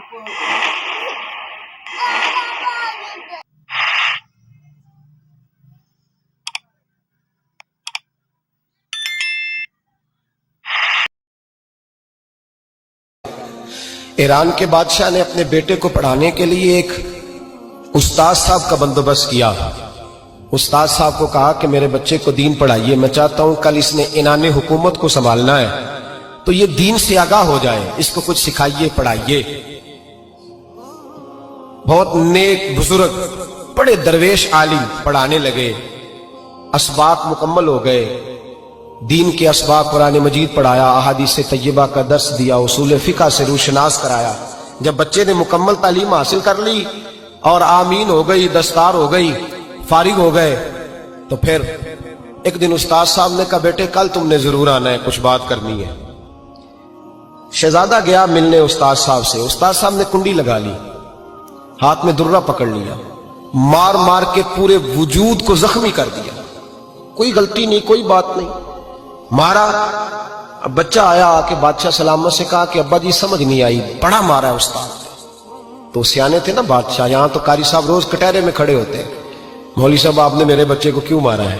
ایران کے بادشاہ نے اپنے بیٹے کو پڑھانے کے لیے ایک استاد صاحب کا بندوبست کیا۔ استاد صاحب کو کہا کہ میرے بچے کو دین پڑھائیے، میں چاہتا ہوں کل اس نے عنان حکومت کو سنبھالنا ہے تو یہ دین سے آگاہ ہو جائے، اس کو کچھ سکھائیے، پڑھائیے۔ بہت نیک بزرگ بڑے درویش عالم پڑھانے لگے، اسباق مکمل ہو گئے، دین کے اسباق قرآن مجید پڑھایا، احادیث طیبہ کا درس دیا، اصول فقہ سے روشناس کرایا۔ جب بچے نے مکمل تعلیم حاصل کر لی اور آمین ہو گئی، دستار ہو گئی، فارغ ہو گئے، تو پھر ایک دن استاد صاحب نے کہا بیٹے کل تم نے ضرور آنا ہے، کچھ بات کرنی ہے۔ شہزادہ گیا ملنے استاد صاحب سے، استاد صاحب نے کنڈی لگا لی، ہاتھ میں درہ پکڑ لیا، مار مار کے پورے وجود کو زخمی کر دیا، کوئی غلطی نہیں، کوئی بات نہیں، مارا۔ اب بچہ آیا آ کے بادشاہ سلامت سے کہا کہ ابا جی سمجھ نہیں آئی، بڑا مارا ہے استاد۔ تو سیانے تھے نا بادشاہ، یہاں تو قاری صاحب روز کٹہرے میں کھڑے ہوتے ہیں، مولوی صاحب آپ نے میرے بچے کو کیوں مارا ہے؟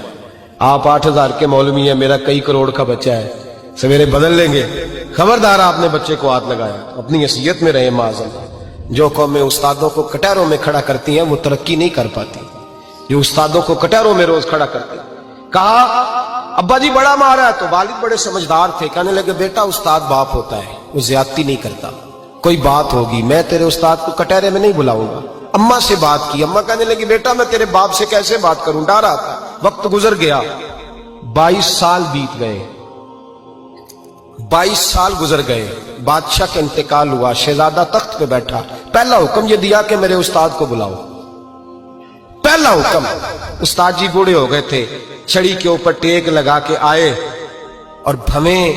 آپ 8,000 کے مولوی ہیں، میرا کئی کروڑ کا بچہ ہے، سویرے بدل لیں گے، خبردار آپ نے بچے کو ہاتھ لگایا، اپنی حیثیت میں رہے معاذ اللہ۔ جو قومیں استادوں کو کٹہروں میں کھڑا کرتی ہیں وہ ترقی نہیں کر پاتی، جو استادوں کو کٹہروں میں روز کھڑا کرتے ہیں۔ کہا ابا جی بڑا مارا ہے، تو والد بڑے سمجھدار تھے، کہنے لگے بیٹا استاد باپ ہوتا ہے، وہ زیادتی نہیں کرتا، کوئی بات ہوگی میں تیرے استاد کو کٹہرے میں نہیں بلاؤں گا۔ اماں سے بات کی، اماں کہنے لگی بیٹا میں تیرے باپ سے کیسے بات کروں، ڈر رہا تھا۔ وقت گزر گیا، 22 سال بیت گئے، 22 سال گزر گئے، بادشاہ کا انتقال ہوا، شہزادہ تخت پہ بیٹھا، پہلا حکم یہ دیا کہ میرے استاد کو بلاؤ، پہلا حکم۔ استاد جی بوڑھے ہو گئے تھے، چھڑی کے اوپر ٹیک لگا کے آئے اور بھویں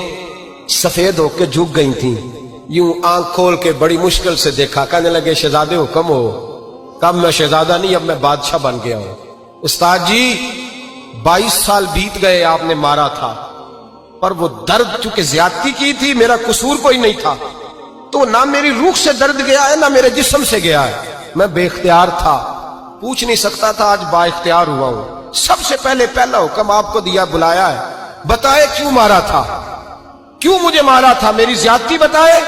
سفید ہو کے جھک گئی تھیں، یوں آنکھ کھول کے بڑی مشکل سے دیکھا، کہنے لگے شہزادے حکم ہو۔ کب میں شہزادہ نہیں، اب میں بادشاہ بن گیا ہوں۔ استاد جی 22 سال بیت گئے، آپ نے مارا تھا، پر وہ درد چونکہ زیادتی کی تھی، میرا قصور کوئی نہیں تھا، تو نہ میری روح سے درد گیا ہے نہ میرے جسم سے گیا ہے، میں بے اختیار تھا، پوچھ نہیں سکتا تھا، آج با اختیار ہوا ہوں۔ سب سے پہلے پہلا حکم آپ کو دیا، بلایا ہے، بتائے کیوں مارا تھا، کیوں مجھے مارا تھا، میری زیادتی بتائے۔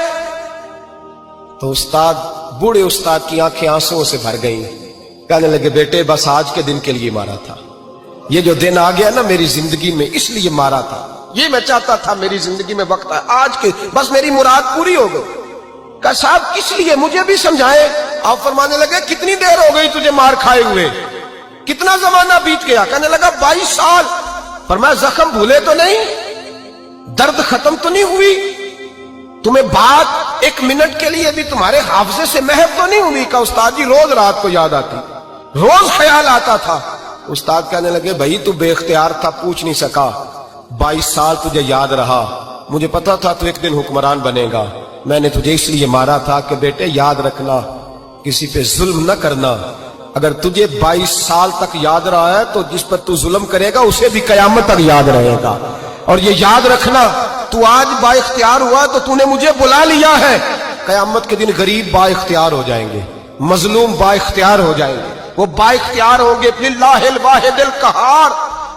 تو استاد، بوڑھے استاد کی آنکھیں آنسوؤں سے بھر گئیں، کہنے لگے بیٹے بس آج کے دن کے لیے مارا تھا، یہ جو دن آ گیا نا میری زندگی میں اس لیے مارا تھا، یہ میں چاہتا تھا میری زندگی میں وقت آئے، آج کے بس میری مراد پوری ہو گئی۔ کہا صاحب کس لیے، مجھے بھی سمجھائے۔ آپ فرمانے لگے کتنی دیر ہو گئی تجھے مار کھائے ہوئے، کتنا زمانہ بیت گیا؟ کہنے لگا 22 سال۔ فرمایا زخم بھولے تو نہیں، درد ختم تو نہیں ہوئی، تمہیں بات ایک منٹ کے لیے بھی تمہارے حافظے سے محو تو نہیں ہوئی؟ کہا استاد جی روز رات کو یاد آتی، روز خیال آتا تھا۔ استاد کہنے لگے بھائی تو بے اختیار تھا، پوچھ نہیں سکا، 22 سال تجھے یاد رہا، مجھے پتا تھا تو ایک دن حکمران بنے گا، میں نے تجھے اس لیے مارا تھا کہ بیٹے یاد رکھنا، کسی پہ ظلم نہ کرنا، اگر تجھے 22 سال تک یاد رہا ہے تو جس پر تو ظلم کرے گا اسے بھی قیامت تک یاد رہے گا، اور یہ یاد رکھنا تو آج با اختیار ہوا تو تو نے مجھے بلا لیا ہے، قیامت کے دن غریب با اختیار ہو جائیں گے، مظلوم با اختیار ہو جائیں گے، وہ با اختیار ہوں گے للہ الواحد القہار،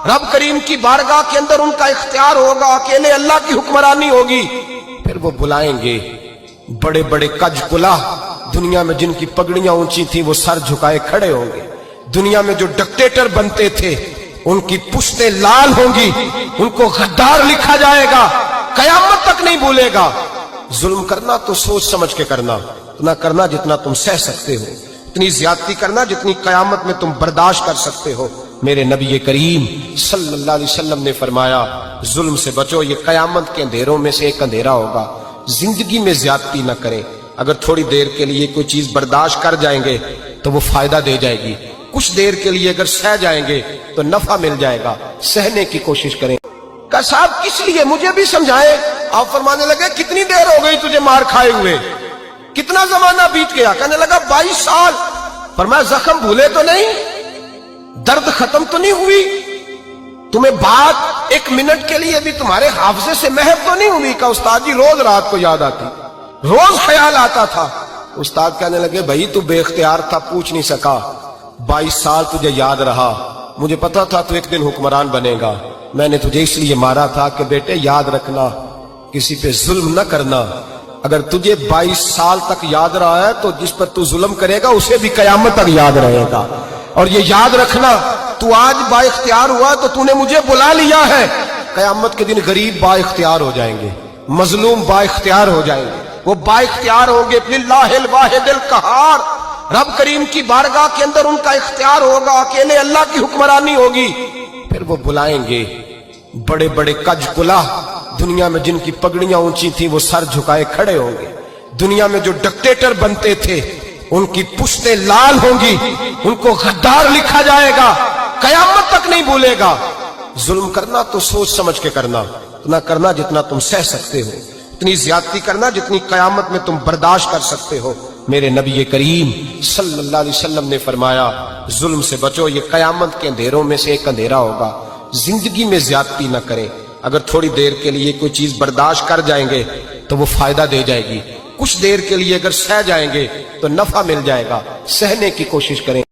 رب کریم کی بارگاہ کے اندر ان کا اختیار ہوگا، اکیلے اللہ کی حکمرانی ہوگی۔ پھر وہ بلائیں گے بڑے بڑے کج کلا، دنیا میں جن کی پگڑیاں اونچی تھیں وہ سر جھکائے کھڑے ہوں گے، دنیا میں جو ڈکٹیٹر بنتے تھے ان کی پشتیں لال ہوں گی، ان کو غدار لکھا جائے گا، قیامت تک نہیں بھولے گا۔ ظلم کرنا تو سوچ سمجھ کے کرنا، اتنا کرنا جتنا تم سہ سکتے ہو، اتنی زیادتی کرنا جتنی قیامت میں تم برداشت کر سکتے ہو۔ میرے نبی کریم صلی اللہ علیہ وسلم نے فرمایا ظلم سے بچو، یہ قیامت کے اندھیروں میں سے ایک اندھیرا ہوگا، زندگی میں زیادتی نہ کریں، اگر تھوڑی دیر کے لیے کوئی چیز برداشت کر جائیں گے تو وہ فائدہ دے جائے گی، کچھ دیر کے لیے اگر سہ جائیں گے تو نفع مل جائے گا، سہنے کی کوشش کریں۔ کہا صاحب کس لیے، مجھے بھی سمجھائے۔ آپ فرمانے لگے کتنی دیر ہو گئی تجھے مار کھائے ہوئے، کتنا زمانہ بیت گیا؟ کہنے لگا 22 سال۔ فرمایا زخم بھولے تو نہیں، درد ختم تو نہیں ہوئی، تمہیں بات ایک منٹ کے لیے بھی تمہارے حافظے سے محو تو نہیں ہوئی؟ کہا استاد جی روز رات کو یاد آتی، روز خیال آتا تھا، استاد کہنے لگے بھائی تو بے اختیار تھا، پوچھ نہیں سکا، 22 سال تجھے یاد رہا، مجھے پتا تھا تو ایک دن حکمران بنے گا، میں نے تجھے اس لیے مارا تھا کہ بیٹے یاد رکھنا کسی پہ ظلم نہ کرنا، اگر تجھے 22 سال تک یاد رہا ہے تو جس پر تو ظلم کرے گا اسے بھی قیامت تک یاد رہے گا، اور یہ یاد رکھنا تو آج با اختیار ہوا تو تو نے مجھے بلا لیا ہے، قیامت کے دن غریب با اختیار ہو جائیں گے، مظلوم با اختیار ہو جائیں گے، وہ با اختیار ہوں گے للہ الواحد القہار، رب کریم کی بارگاہ کے اندر ان کا اختیار ہوگا، اکیلے اللہ کی حکمرانی ہوگی، پھر وہ بلائیں گے بڑے بڑے کج کلا، دنیا میں جن کی پگڑیاں اونچی تھیں وہ سر جھکائے کھڑے ہوں گے، دنیا میں جو ڈکٹیٹر بنتے تھے ان کی پشتیں لال ہوں گی، ان کو غدار لکھا جائے گا، قیامت تک نہیں بھولے گا۔ ظلم کرنا تو سوچ سمجھ کے کرنا، اتنا کرنا جتنا تم سہ سکتے ہو، اتنی زیادتی کرنا جتنی قیامت میں تم برداشت کر سکتے ہو۔ میرے نبی کریم صلی اللہ علیہ وسلم نے فرمایا ظلم سے بچو، یہ قیامت کے اندھیروں میں سے ایک اندھیرا ہوگا۔ زندگی میں زیادتی نہ کریں، اگر تھوڑی دیر کے لیے کوئی چیز برداشت کر جائیں گے تو وہ فائدہ دے جائے گی، کچھ دیر کے لیے اگر سہ جائیں گے تو نفع مل جائے گا، سہنے کی کوشش کریں۔